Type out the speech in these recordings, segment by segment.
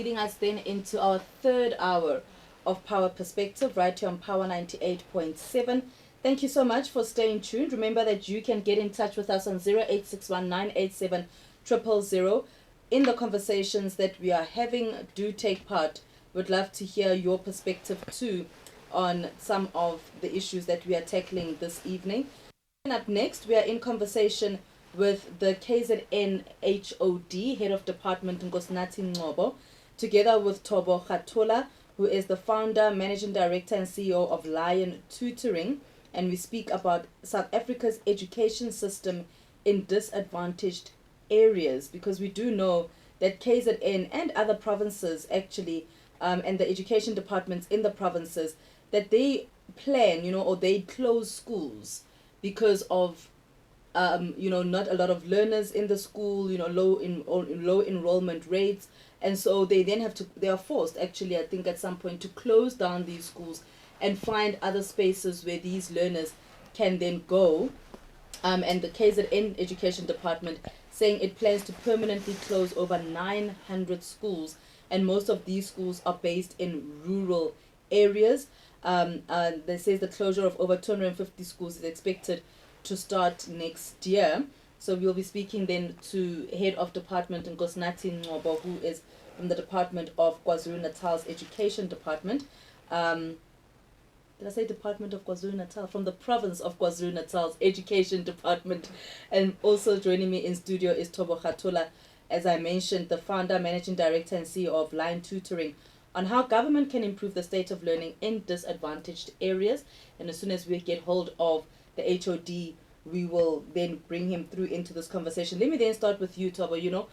leading us then into our third hour of Power Perspective right here on Power 98.7. Thank you so much for staying tuned. Remember that you can get in touch with us on 0861987000. In the conversations that we are having, do take part. Would love to hear your perspective too on some of the issues that we are tackling this evening. And up next, we are in conversation with the KZN HOD, Head of Department Nkosinathi Ngcobo, together with Tobo Khatola, who is the founder, managing director and CEO of Lion Tutoring. And we speak about South Africa's education system in disadvantaged areas, because we do know that KZN and other provinces actually, and the education departments in the provinces, that they plan, or they close schools because of, not a lot of learners in the school, low enrollment rates. And so they then they are forced actually, I think at some point, to close down these schools and find other spaces where these learners can then go. And the KZN Education Department saying it plans to permanently close over 900 schools, and most of these schools are based in rural areas. They say the closure of over 250 schools is expected to start next year. So we'll be speaking then to Head of Department Nkosinathi Ngcobo, who is from the Department of KwaZulu-Natal's Education Department. Did I say Department of KwaZulu-Natal? From the province of KwaZulu-Natal's Education Department. And also joining me in studio is Tobo Khatola, as I mentioned, the founder, managing director and CEO of Lion Tutoring, on how government can improve the state of learning in disadvantaged areas. And as soon as we get hold of the HOD, we will then bring him through into this conversation. Let me then start with you, Tobo.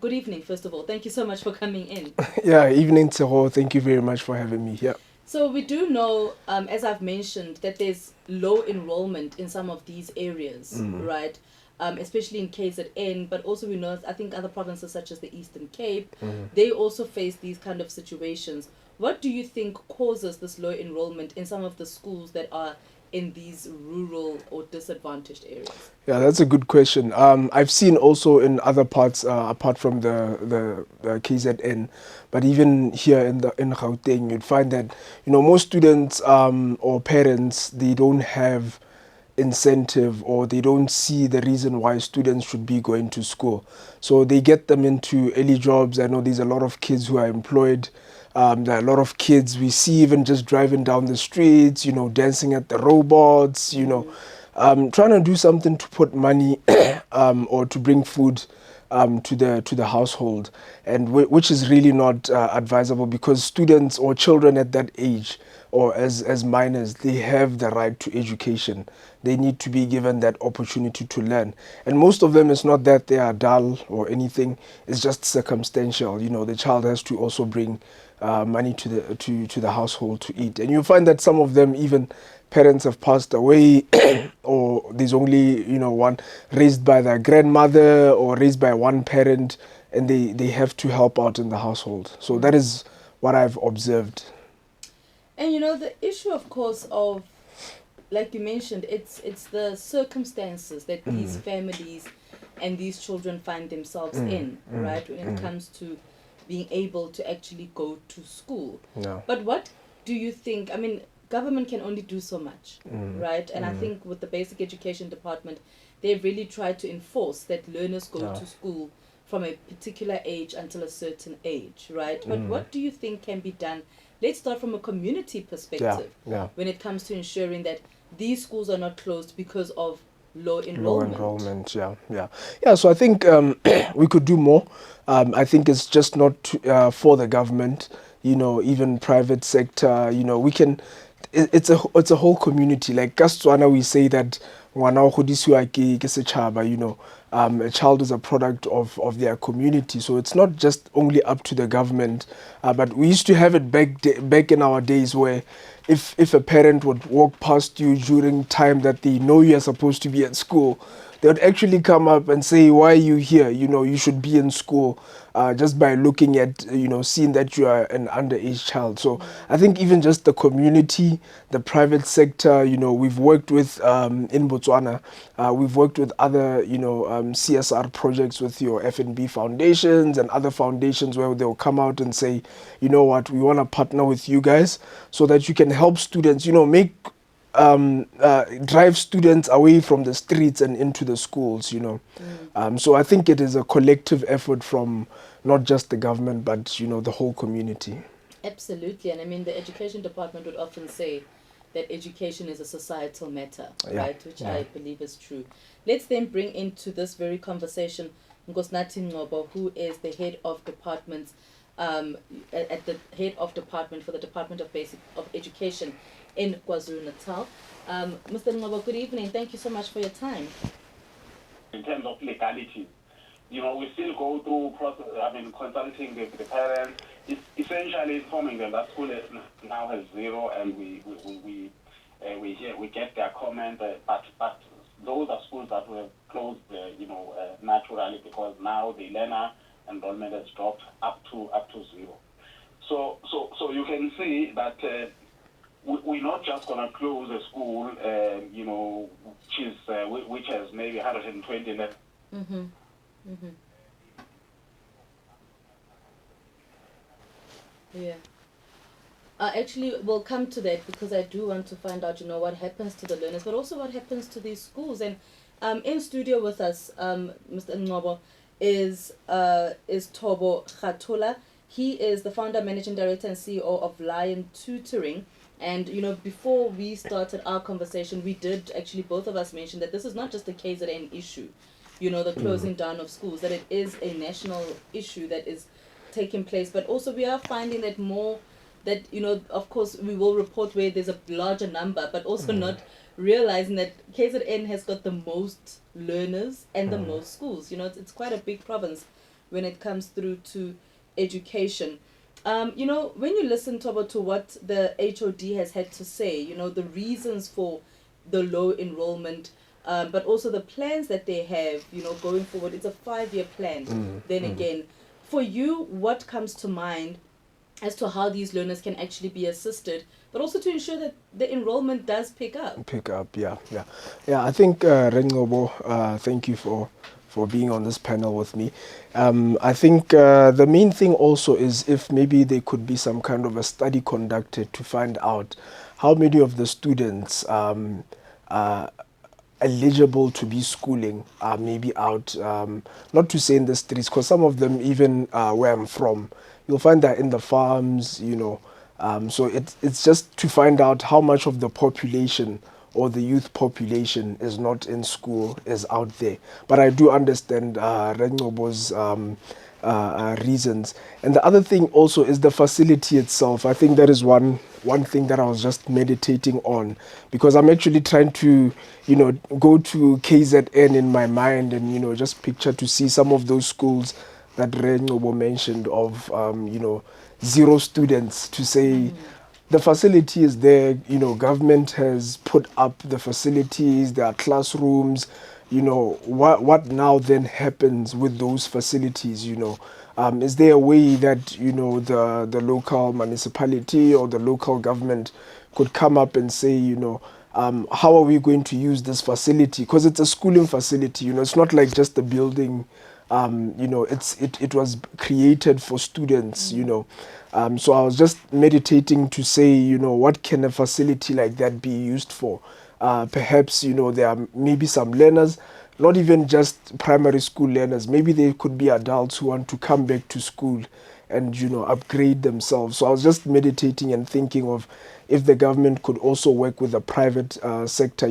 Good evening, first of all. Thank you so much for coming in. Yeah, evening, Tseho. Thank you very much for having me here. So we do know, as I've mentioned, that there's low enrollment in some of these areas, right? Especially in KZN, but also we know, I think other provinces such as the Eastern Cape, they also face these kind of situations. What do you think causes this low enrollment in some of the schools that are in these rural or disadvantaged areas? Yeah, that's a good question. I've seen also in other parts, apart from the KZN, but even here in Gauteng, you'd find that most students or parents, they don't have incentive, or they don't see the reason why students should be going to school. So they get them into early jobs. I know there's a lot of kids who are employed. There are a lot of kids we see even just driving down the streets, dancing at the robots, trying to do something to put money or to bring food to the household, and which is really not advisable, because students or children at that age, or as minors, they have the right to education. They need to be given that opportunity to learn. And most of them, it's not that they are dull or anything, it's just circumstantial. The child has to also bring money to the household to eat. And you find that some of them, even parents have passed away or there's only one raised by their grandmother or raised by one parent, and they have to help out in the household. So that is what I've observed. And the issue, of course, of, like you mentioned, it's the circumstances that these families and these children find themselves in, right, when it comes to being able to actually go to school. No. But what do you think, government can only do so much, right? And I think with the Basic Education Department, they've really tried to enforce that learners go to school from a particular age until a certain age, right? But what do you think can be done? Let's start from a community perspective when it comes to ensuring that these schools are not closed because of low enrollment. So I think we could do more. I think it's just not for the government, even private sector, we can, it's a whole community. Like Kastswana, we say that a child is a product of their community. So it's not just only up to the government, but we used to have it back in our days, where if a parent would walk past you during time that they know you are supposed to be at school, they would actually come up and say, why are you here? You should be in school. Just by looking at, seeing that you are an underage child. So I think even just the community, the private sector, we've worked with, in Botswana, we've worked with other, CSR projects with your FNB foundations and other foundations where they'll come out and say, you know what, we want to partner with you guys so that you can help students, make drive students away from the streets and into the schools. So I think it is a collective effort from not just the government, but, the whole community. Absolutely. And I mean, the education department would often say that education is a societal matter, Yeah. right? Which I believe is true. Let's then bring into this very conversation Nkosinathi Ngobo, who is the head of departments, at the head of department for the Department of Education in KwaZulu-Natal. Mr. Ngobo, good evening. Thank you so much for your time. In terms of legality, we still go through process. Consulting the parents. It's essentially informing them that school now has zero, and we get their comment. But those are schools that were closed, naturally, because now the learner enrollment has dropped up to zero. So you can see that we're not just going to close a school, which has maybe 120 left. Mm-hmm. Mm-hmm. Yeah. Actually, we'll come to that because I do want to find out, what happens to the learners, but also what happens to these schools. And in studio with us, Mr. Ngobo, is Tobo Khatula. He is the founder, managing director, and CEO of Lion Tutoring. And, before we started our conversation, we did actually, both of us mention that this is not just a KZN issue, the closing down of schools, that it is a national issue that is taking place. But also we are finding that more, that, of course, we will report where there's a larger number, but also not realizing that KZN has got the most learners and the most schools. It's quite a big province when it comes through to education. When you listen to what the HOD has had to say, the reasons for the low enrollment, but also the plans that they have, going forward, it's a 5-year plan. Again, for you, what comes to mind as to how these learners can actually be assisted, but also to ensure that the enrollment does pick up? Yeah. I think, Rengobo, thank you for being on this panel with me. I think the main thing also is if maybe there could be some kind of a study conducted to find out how many of the students eligible to be schooling are maybe out, not to say in the streets, because some of them, even where I'm from, you'll find that in the farms, so it's just to find out how much of the population or the youth population is not in school, is out there. But I do understand Rengobo's reasons. And the other thing also is the facility itself. I think that is one thing that I was just meditating on, because I'm actually trying to, go to KZN in my mind and, just picture to see some of those schools that Rengobo mentioned of, 0 students, to say, the facility is there, government has put up the facilities, there are classrooms, what now then happens with those facilities, is there a way that, the local municipality or the local government could come up and say, how are we going to use this facility? Because it's a schooling facility, it's not like just a building. It was created for students, so I was just meditating to say, what can a facility like that be used for? Perhaps, there are maybe some learners, not even just primary school learners, maybe they could be adults who want to come back to school and, upgrade themselves. So I was just meditating and thinking of if the government could also work with the private sector,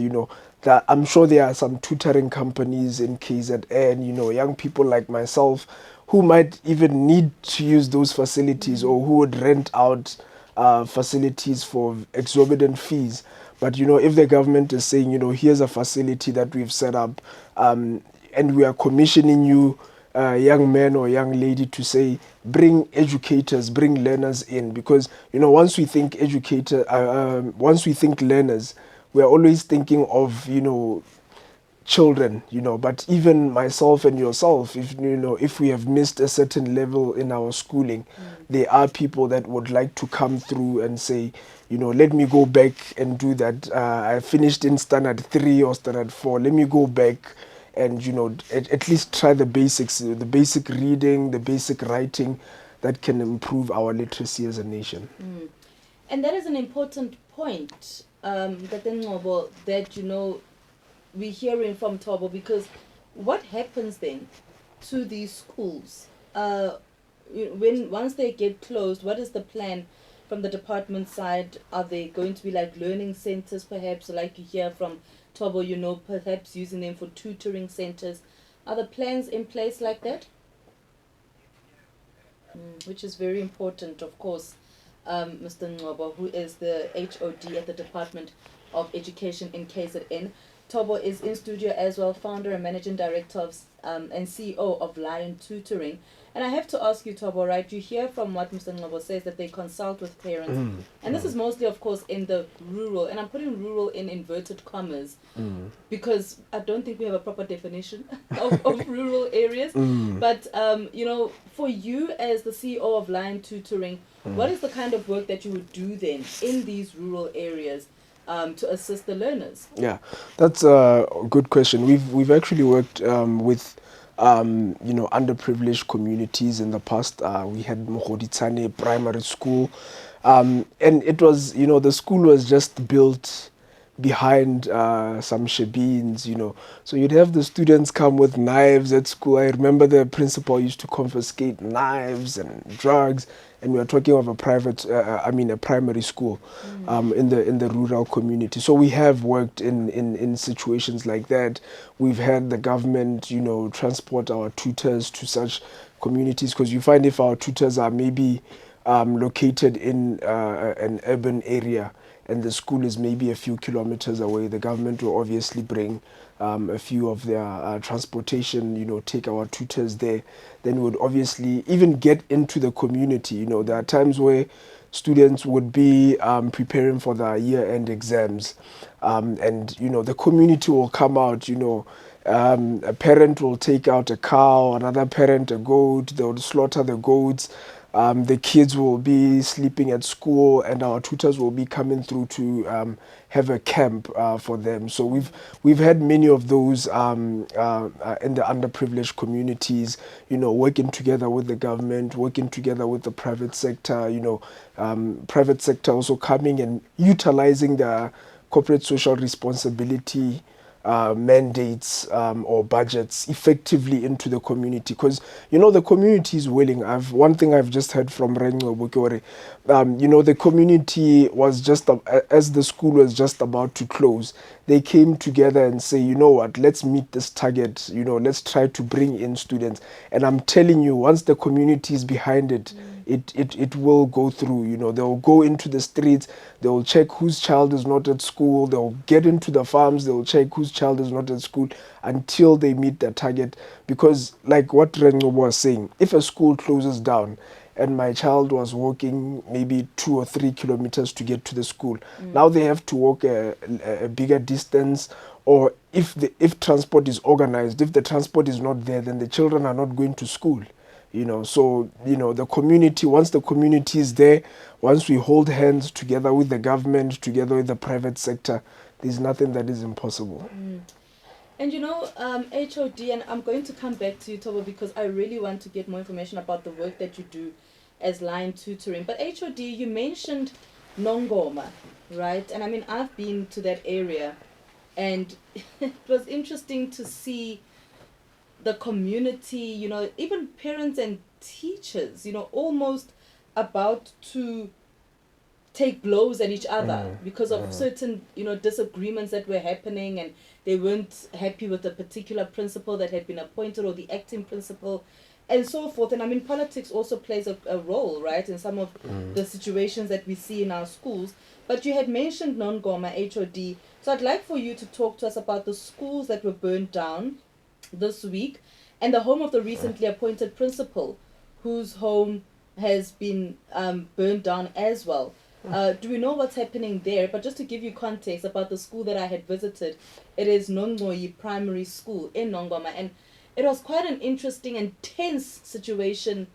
that I'm sure there are some tutoring companies in KZN, young people like myself who might even need to use those facilities or who would rent out facilities for exorbitant fees. But, if the government is saying, here's a facility that we've set up and we are commissioning you, young man or young lady, to say, bring educators, bring learners in. Because, once we think once we think learners, we're always thinking of, children, but even myself and yourself, if we have missed a certain level in our schooling, there are people that would like to come through and say, let me go back and do that. I finished in standard 3 or standard 4. Let me go back and, at least try the basics, the basic reading, the basic writing that can improve our literacy as a nation. And that is an important point, that we're hearing from Tobo, because what happens then to these schools when once they get closed? What is the plan from the department side? Are they going to be like learning centers, perhaps, like you hear from Tobo, perhaps using them for tutoring centers? Are the plans in place like that? Which is very important, of course. Mr. Ngobo, who is the HOD at the Department of Education in KZN. Tobo is in studio as well, founder and managing director of, and CEO of Lion Tutoring. And I have to ask you, Tobo, right, you hear from what Mr. Ngobo says that they consult with parents. And this is mostly, of course, in the rural, and I'm putting rural in inverted commas, because I don't think we have a proper definition of rural areas. But, for you as the CEO of Lion Tutoring, what is the kind of work that you would do then in these rural areas to assist the learners? Yeah, that's a good question. We've actually worked with underprivileged communities in the past. We had Mogoditsane Primary School, and it was, the school was just built behind some shebeens, So you'd have the students come with knives at school. I remember the principal used to confiscate knives and drugs, and we are talking of a primary school in the rural community. So we have worked in situations like that. We've had the government, transport our tutors to such communities, because you find if our tutors are maybe located in an urban area, and the school is maybe a few kilometers away, the government will obviously bring a few of their transportation, take our tutors there. Then we would obviously even get into the community. There are times where students would be preparing for their year-end exams, and the community will come out. A parent will take out a cow, another parent a goat. They will slaughter the goats. The kids will be sleeping at school, and our tutors will be coming through to have a camp for them. So we've had many of those in the underprivileged communities, working together with the government, working together with the private sector, private sector also coming and utilizing the corporate social responsibility mandates or budgets effectively into the community, because the community is willing. One thing I've just heard from Renzo Bukore, the community was just as the school was just about to close, they came together and say, what, let's meet this target, let's try to bring in students. And I'm telling you, once the community is behind it, it will go through. They'll go into the streets, they'll check whose child is not at school, they'll get into the farms, they'll check whose child is not at school until they meet their target. Because like what Renzo was saying, if a school closes down and my child was walking maybe 2 or 3 kilometers to get to the school, now they have to walk a bigger distance. Or if transport is organized, if the transport is not there, then the children are not going to school. So the community, once the community is there, once we hold hands together with the government, together with the private sector, there's nothing that is impossible. And HOD, and I'm going to come back to you, Tobo, because I really want to get more information about the work that you do as Lion Tutoring. But HOD, you mentioned Nongoma, right? And I mean, I've been to that area, and it was interesting to see the community, even parents and teachers, almost about to take blows at each other because of certain, disagreements that were happening, and they weren't happy with a particular principal that had been appointed or the acting principal and so forth. And I mean, politics also plays a role, right, in some of the situations that we see in our schools. But you had mentioned Nongoma, HOD. So I'd like for you to talk to us about the schools that were burned down this week, and the home of the recently appointed principal, whose home has been burned down as well. Do we know what's happening there? But just to give you context about the school that I had visited, it is Nongoyi Primary School in Nongoma, and it was quite an interesting and tense situation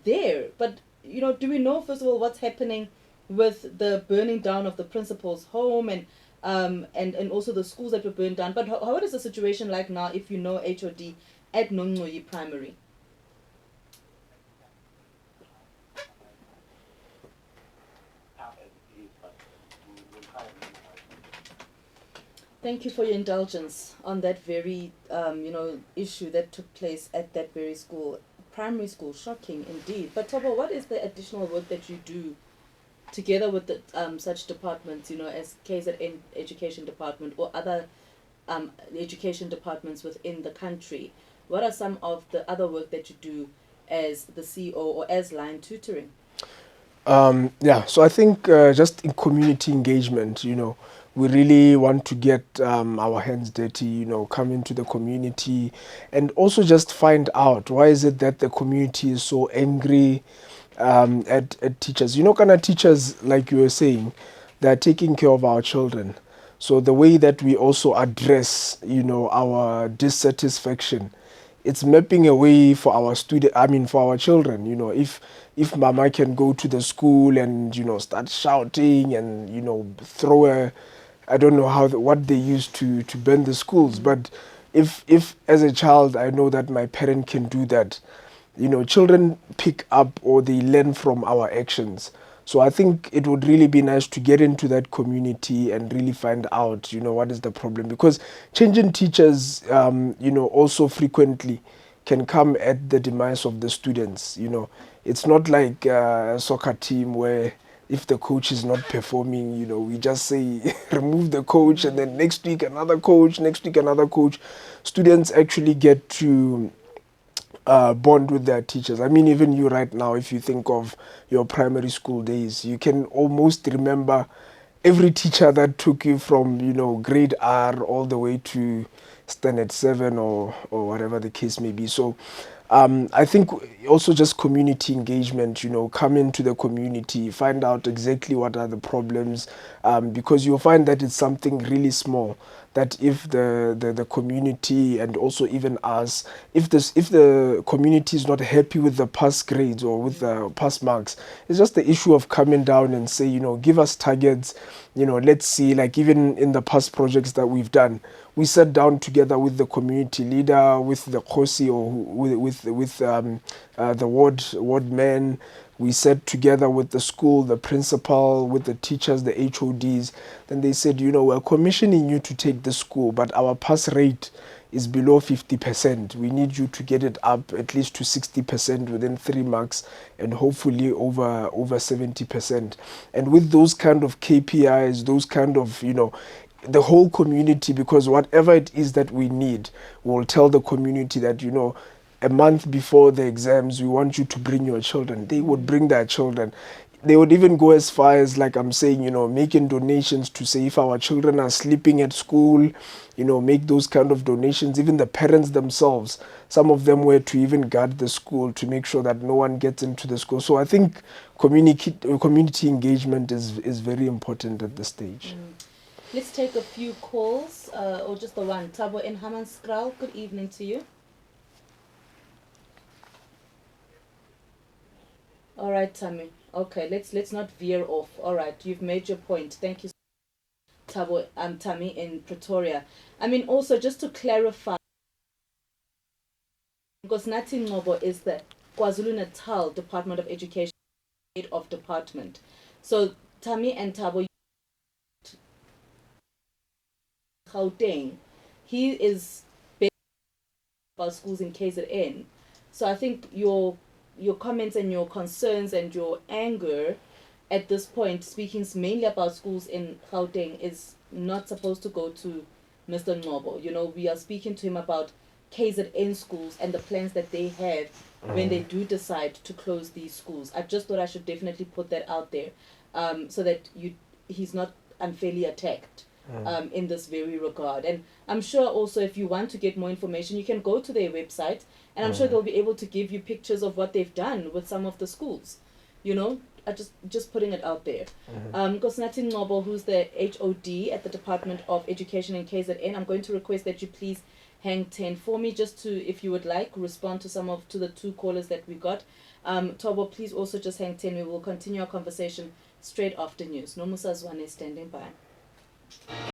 there. But do we know first of all what's happening with the burning down of the principal's home and also the schools that were burned down? But what is the situation like now if you know HOD at Nongoyi Primary? Thank you for your indulgence on that very, issue that took place at that very school, primary school. Shocking indeed. But Tobo, what is the additional work that you do together with the such departments, as KZN Education Department or other education departments within the country? What are some of the other work that you do as the CEO or as line tutoring? So I think just in community engagement, we really want to get our hands dirty, come into the community and also just find out why is it that the community is so angry at teachers. Kind of teachers, like you were saying, they're taking care of our children. So the way that we also address, our dissatisfaction, it's mapping a way for our for our children. If mama can go to the school and start shouting and throw a, I don't know what they use to burn the schools, but if as a child I know that my parent can do that, children pick up or they learn from our actions. So I think it would really be nice to get into that community and really find out, what is the problem. Because changing teachers, also frequently can come at the demise of the students. It's not like a soccer team where if the coach is not performing, we just say remove the coach and then next week another coach, next week another coach. Students actually get to bond with their teachers. I mean, even you right now, if you think of your primary school days, you can almost remember every teacher that took you from, grade R all the way to standard 7 or whatever the case may be. So I think also just community engagement, come into the community, find out exactly what are the problems, because you'll find that it's something really small that if the community and also even us, if the community is not happy with the pass grades or with the pass marks, it's just the issue of coming down and say, give us targets, let's see, like even in the past projects that we've done, we sat down together with the community leader, with the Khosi or with the ward man. We sat together with the school, the principal, with the teachers, the HODs. Then they said, we're commissioning you to take the school, but our pass rate is below 50%. We need you to get it up at least to 60% within 3 marks and hopefully over 70%. And with those kind of KPIs, those kind of, the whole community, because whatever it is that we need, we'll tell the community that, a month before the exams, we want you to bring your children. They would bring their children. They would even go as far as, like I'm saying, making donations to say if our children are sleeping at school, make those kind of donations. Even the parents themselves, some of them were to even guard the school to make sure that no one gets into the school. So I think community engagement is very important at this stage. Let's take a few calls, or just the one. Tabo in Hammanskraal, good evening to you. All right, Tammy. Okay, let's not veer off. All right, you've made your point. Thank you, Tabo. Tammy in Pretoria. I mean, also just to clarify, because Nathi Ngobo is the KwaZulu-Natal Department of Education head of department. So Tammy and Tabo, Gauteng, he is about schools in KZN. So I think your comments and your concerns and your anger at this point, speaking mainly about schools in Gauteng, is not supposed to go to Mr. Ngobo. We are speaking to him about KZN schools and the plans that they have when they do decide to close these schools. I just thought I should definitely put that out there, so that he's not unfairly attacked in this very regard. And I'm sure also if you want to get more information, you can go to their website, and I'm sure they'll be able to give you pictures of what they've done with some of the schools. just putting it out there. Nkosinathi Ngobo, who's the HOD at the Department of Education in KZN, I'm going to request that you please hang 10 for me, just to, if you would like, respond to the two callers that we got. Tobo, please also just hang 10. We will continue our conversation straight after news. Nomusa Zwane standing by.